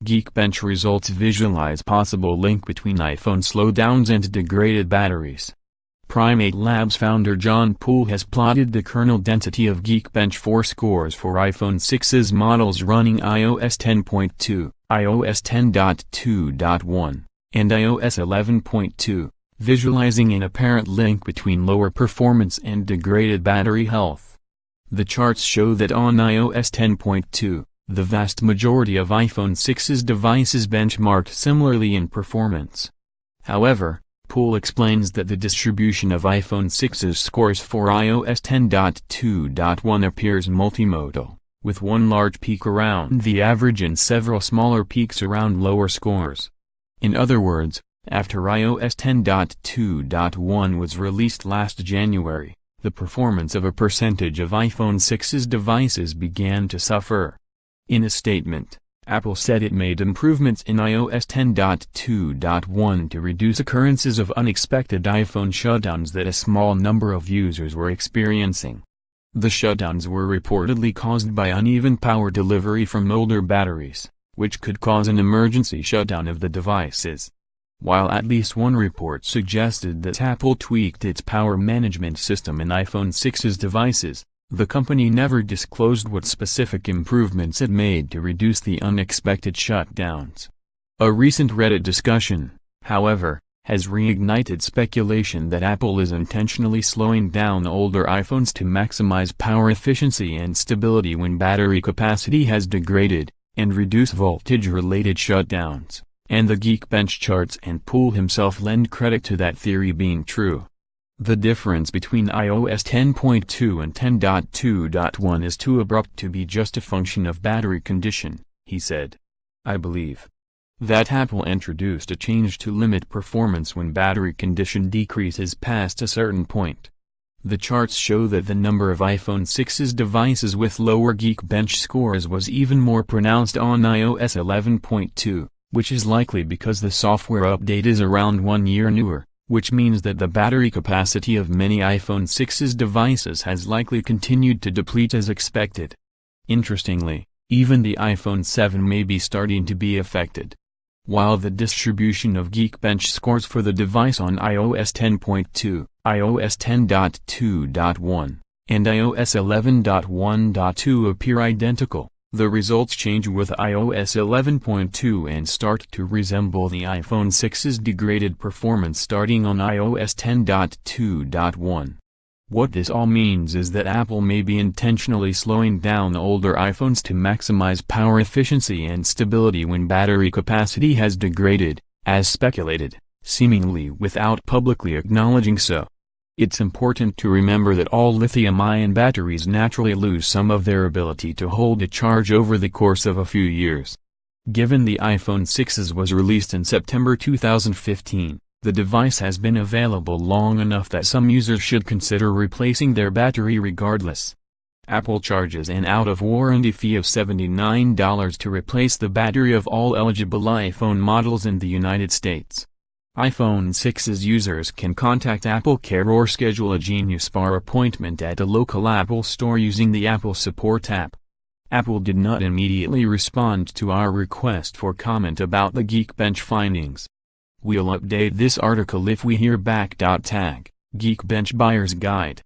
Geekbench results visualize possible link between iPhone slowdowns and degraded batteries. Primate Labs founder John Poole has plotted the kernel density of Geekbench 4 scores for iPhone 6's models running iOS 10.2, iOS 10.2.1, and iOS 11.2, visualizing an apparent link between lower performance and degraded battery health. The charts show that on iOS 10.2, the vast majority of iPhone 6's devices benchmarked similarly in performance. However, Poole explains that the distribution of iPhone 6's scores for iOS 10.2.1 appears multimodal, with one large peak around the average and several smaller peaks around lower scores. In other words, after iOS 10.2.1 was released last January, the performance of a percentage of iPhone 6's devices began to suffer. In a statement, Apple said it made improvements in iOS 10.2.1 to reduce occurrences of unexpected iPhone shutdowns that a small number of users were experiencing. The shutdowns were reportedly caused by uneven power delivery from older batteries, which could cause an emergency shutdown of the devices. While at least one report suggested that Apple tweaked its power management system in iPhone 6's devices, the company never disclosed what specific improvements it made to reduce the unexpected shutdowns. A recent Reddit discussion, however, has reignited speculation that Apple is intentionally slowing down older iPhones to maximize power efficiency and stability when battery capacity has degraded, and reduce voltage-related shutdowns, and the Geekbench charts and Poole himself lend credit to that theory being true. The difference between iOS 10.2 and 10.2.1 is too abrupt to be just a function of battery condition, he said. I believe that Apple introduced a change to limit performance when battery condition decreases past a certain point. The charts show that the number of iPhone 6's devices with lower Geekbench scores was even more pronounced on iOS 11.2, which is likely because the software update is around 1 year newer, which means that the battery capacity of many iPhone 6's devices has likely continued to deplete as expected. Interestingly, even the iPhone 7 may be starting to be affected. While the distribution of Geekbench scores for the device on iOS 10.2, iOS 10.2.1, and iOS 11.1.2 appear identical, the results change with iOS 11.2 and start to resemble the iPhone 6's degraded performance starting on iOS 10.2.1. What this all means is that Apple may be intentionally slowing down older iPhones to maximize power efficiency and stability when battery capacity has degraded, as speculated, seemingly without publicly acknowledging so. It's important to remember that all lithium-ion batteries naturally lose some of their ability to hold a charge over the course of a few years. Given the iPhone 6's was released in September 2015, the device has been available long enough that some users should consider replacing their battery regardless. Apple charges an out-of-warranty fee of $79 to replace the battery of all eligible iPhone models in the United States. iPhone 6's users can contact Apple Care or schedule a Genius Bar appointment at a local Apple store using the Apple Support app. Apple did not immediately respond to our request for comment about the Geekbench findings. We'll update this article if we hear back. Tag, Geekbench Buyer's Guide.